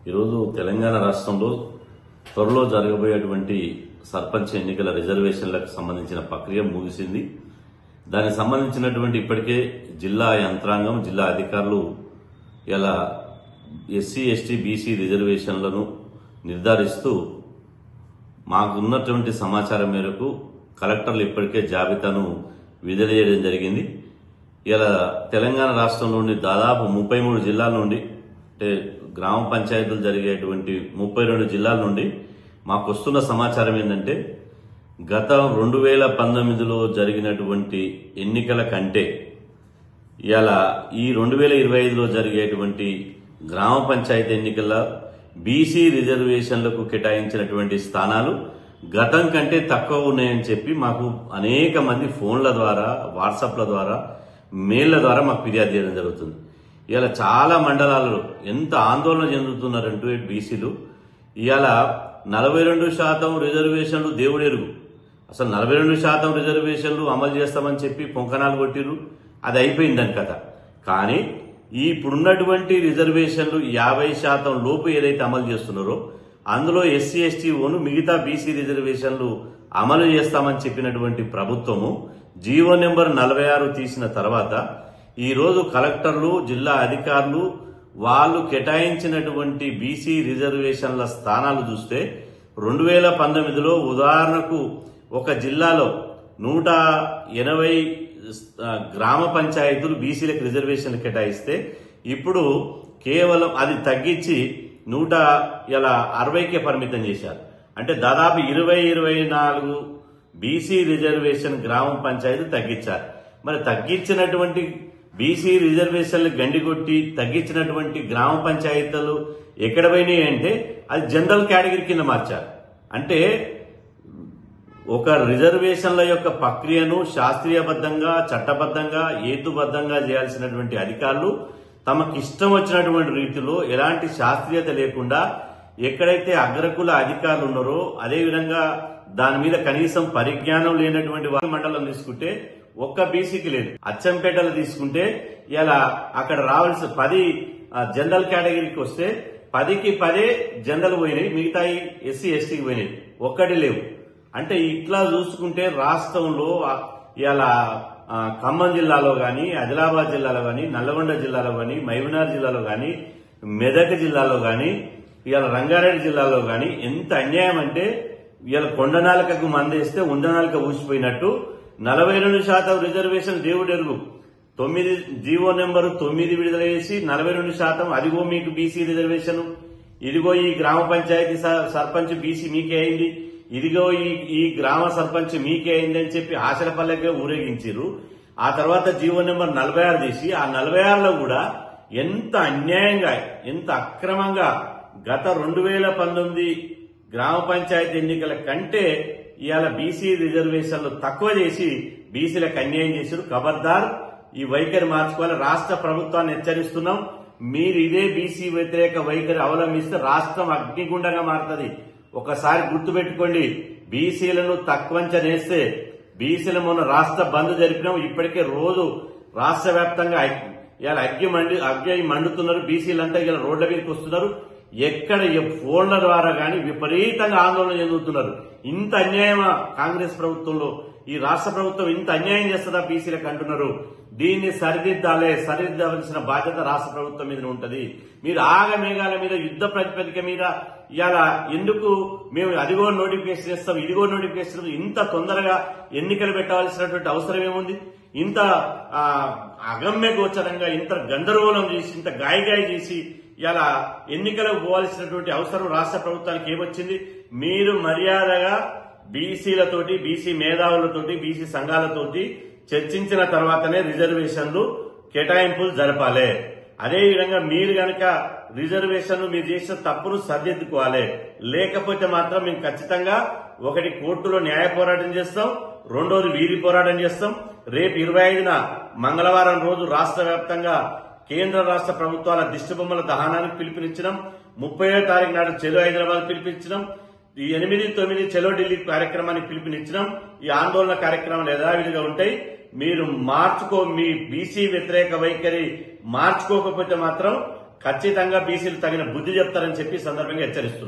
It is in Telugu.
ఈరోజు తెలంగాణ రాష్ట్రంలో త్వరలో జరగబోయేటువంటి సర్పంచ్ ఎన్నికల రిజర్వేషన్లకు సంబంధించిన ప్రక్రియ ముగిసింది. దానికి సంబంధించినటువంటి ఇప్పటికే జిల్లా యంత్రాంగం, జిల్లా అధికారులు ఇలా ఎస్సీ, ఎస్టీ, బీసీ రిజర్వేషన్లను నిర్ధారిస్తూ మాకున్నటువంటి సమాచారం మేరకు కలెక్టర్లు ఇప్పటికే జాబితాను విడుదల చేయడం జరిగింది. ఇలా తెలంగాణ రాష్ట్రంలోని దాదాపు 33 జిల్లాల నుండి, అంటే గ్రామ పంచాయతీలు జరిగేటువంటి 32 జిల్లాల నుండి మాకు వస్తున్న సమాచారం ఏంటంటే, గత 2019లో జరిగినటువంటి ఎన్నికల కంటే ఇలా ఈ 2025లో జరిగేటువంటి గ్రామ పంచాయతీ ఎన్నికల బీసీ రిజర్వేషన్లకు కేటాయించినటువంటి స్థానాలు గతం కంటే తక్కువ ఉన్నాయని చెప్పి మాకు అనేక మంది ఫోన్ల ద్వారా, వాట్సాప్ల ద్వారా, మెయిల్ల ద్వారా మాకు ఫిర్యాదు చేయడం జరుగుతుంది. ఇలా చాలా మండలాలలో ఎంత ఆందోళన చెందుతున్నారంటూ బీసీలు ఇలా 42% రిజర్వేషన్లు దేవుడెరుగు, అసలు 42% రిజర్వేషన్లు అమలు చేస్తామని చెప్పి పొంకనాలు కొట్టిరు, అది అయిపోయిందని కథ. కానీ ఇప్పుడున్నటువంటి రిజర్వేషన్లు 50% లోపు ఏదైతే అమలు చేస్తున్నారో అందులో ఎస్సీ, ఎస్టీ ఓను మిగతా బీసీ రిజర్వేషన్లు అమలు చేస్తామని చెప్పినటువంటి ప్రభుత్వము జీవో నెంబర్ 46 తీసిన తర్వాత ఈరోజు కలెక్టర్లు, జిల్లా అధికారులు వాళ్ళు కేటాయించినటువంటి బీసీ రిజర్వేషన్ల స్థానాలు చూస్తే 2019లో ఉదాహరణకు ఒక జిల్లాలో 180 గ్రామ పంచాయతీలు బీసీలకు రిజర్వేషన్లు కేటాయిస్తే ఇప్పుడు కేవలం అది తగ్గించి 160కే పరిమితం చేశారు. అంటే దాదాపు 24 బీసీ రిజర్వేషన్ గ్రామ పంచాయతీ తగ్గించారు. మరి తగ్గించినటువంటి బీసీ రిజర్వేషన్లు గండికొట్టి తగ్గించినటువంటి గ్రామ పంచాయతీలు ఎక్కడ పోయినాయి అంటే అది జనరల్ కేటగిరీ కింద మార్చారు. అంటే ఒక రిజర్వేషన్ల యొక్క ప్రక్రియను శాస్త్రీయబద్ధంగా, చట్టబద్ధంగా, హేతుబద్ధంగా చేయాల్సినటువంటి అధికారులు తమకు ఇష్టం వచ్చినటువంటి రీతిలో ఎలాంటి శాస్త్రీయత లేకుండా ఎక్కడైతే అగ్రకుల అధికారులు ఉన్నారో అదేవిధంగా దాని మీద కనీసం పరిజ్ఞానం లేనటువంటి వారి మండలం తీసుకుంటే ఒక్క బీసీకి లేదు. అచ్చంపేటలో తీసుకుంటే ఇలా అక్కడ రావాల్సిన 10 జనరల్ కేటగిరీకి వస్తే 10కి 10 జనరల్ పోయినాయి, మిగతా ఎస్సీ, ఎస్టీకి పోయినాయి, ఒక్కటి లేవు. అంటే ఇట్లా చూసుకుంటే రాష్ట్రంలో ఇలా ఖమ్మం జిల్లాలో గాని, ఆదిలాబాద్ జిల్లాలో గాని, నల్లగొండ జిల్లాలో గాని, మహబూబ్నగర్ జిల్లాలో గాని, మెదక్ జిల్లాలో గాని, ఇలా రంగారెడ్డి జిల్లాలో గాని ఎంత అన్యాయం అంటే ఇలా కొండనాలికకు మందేస్తే ఉండనాలిక ఊసిపోయినట్టు 42% రిజర్వేషన్ దేవుడెరుగు 9 జీవో నెంబరు 9 విడుదల చేసి 42%, అదిగో మీకు బీసీ రిజర్వేషన్, ఇదిగో ఈ గ్రామ పంచాయతీ సర్పంచ్ బీసీ మీకే అయింది, ఇదిగో ఈ గ్రామ సర్పంచ్ మీకే అయింది అని చెప్పి ఆశల పల్లెగా ఊరేగించారు. ఆ తర్వాత జీవో నెంబర్ 46 తీసి ఆ 46లో కూడా ఎంత అన్యాయంగా, ఎంత అక్రమంగా గత 2019 గ్రామ పంచాయతీ ఎన్నికల కంటే ఇవాళ బీసీ రిజర్వేషన్లు తక్కువ చేసి బీసీలకు అన్యాయం చేశారు. ఖబర్దార్, ఈ వైఖరి మార్చుకోవాలి. రాష్ట్ర ప్రభుత్వాన్ని హెచ్చరిస్తున్నాం. మీరు ఇదే బీసీ వ్యతిరేక వైఖరి అవలంబిస్తే రాష్ట్రం అగ్నిగుండంగా మారుతుంది. ఒకసారి గుర్తుపెట్టుకోండి, బీసీలను తక్కువంచనేస్తే బీసీల మొన్న రాష్ట్ర బంద్ జరిపినాం. ఇప్పటికే రోజు రాష్ట్ర వ్యాప్తంగా ఇలా అగ్గి మండుతున్నారు. బీసీలంతా ఇలా రోడ్ల మీదకి వస్తున్నారు. ఎక్కడ ఫోన్ల ద్వారా గాని విపరీతంగా ఆందోళన చెందుతున్నారు. ఇంత అన్యాయమా కాంగ్రెస్ ప్రభుత్వంలో? ఈ రాష్ట్ర ప్రభుత్వం ఇంత అన్యాయం చేస్తుందా బీసీలకు అంటున్నారు. దీన్ని సరిదిద్దవలసిన బాధ్యత రాష్ట్ర ప్రభుత్వం మీద ఉంటది. మీరు ఆగమేఘాల మీద, యుద్ధ ప్రాతిపదిక మీద ఇలా ఎందుకు మేము అదిగో నోటిఫికేషన్ చేస్తాం, ఇదిగో నోటిఫికేషన్, ఇంత తొందరగా ఎన్నికలు పెట్టవలసినటువంటి అవసరం ఏముంది? ఇంత అగమ్య గోచరంగా, ఇంత గందరగోళం చేసి, ఇంత గాయగాయ చేసి ఇలా ఎన్నికలకు పోవాల్సినటువంటి అవసరం రాష్ట్ర ప్రభుత్వానికి ఏమొచ్చింది? మీరు మర్యాదగా బీసీలతోటి, బీసీ మేధావులతోటి, బీసీ సంఘాలతోటి చర్చించిన తర్వాతనే రిజర్వేషన్లు కేటాయింపులు జరపాలి. అదేవిధంగా మీరు గనక రిజర్వేషన్లు మీరు చేసిన తప్పును సరిదిద్దుకోవాలి. లేకపోతే మాత్రం మేము ఖచ్చితంగా ఒకటి కోర్టులో న్యాయ పోరాటం చేస్తాం, రెండోది వీధి పోరాటం చేస్తాం. రేపు 25న మంగళవారం రోజు రాష్ట్ర వ్యాప్తంగా కేంద్ర రాష్ట్ర ప్రభుత్వాల దిష్టిబొమ్మల దహనానికి పిలుపునిచ్చినాం. 30వ తారీఖు నాడు చెలో హైదరాబాద్ పిలుపునిచ్చినాం. ఈ 8, 9 చెలో ఢిల్లీ కార్యక్రమానికి పిలుపునిచ్చినాం. ఈ ఆందోళన కార్యక్రమాలు యథావిధిగా ఉంటాయి. మీరు మీ బీసీ వ్యతిరేక వైఖరి మార్చుకోకపోతే మాత్రం ఖచ్చితంగా బీసీలు తగిన బుద్ధి చెప్తారని చెప్పి ఈ సందర్భంగా హెచ్చరిస్తున్నారు.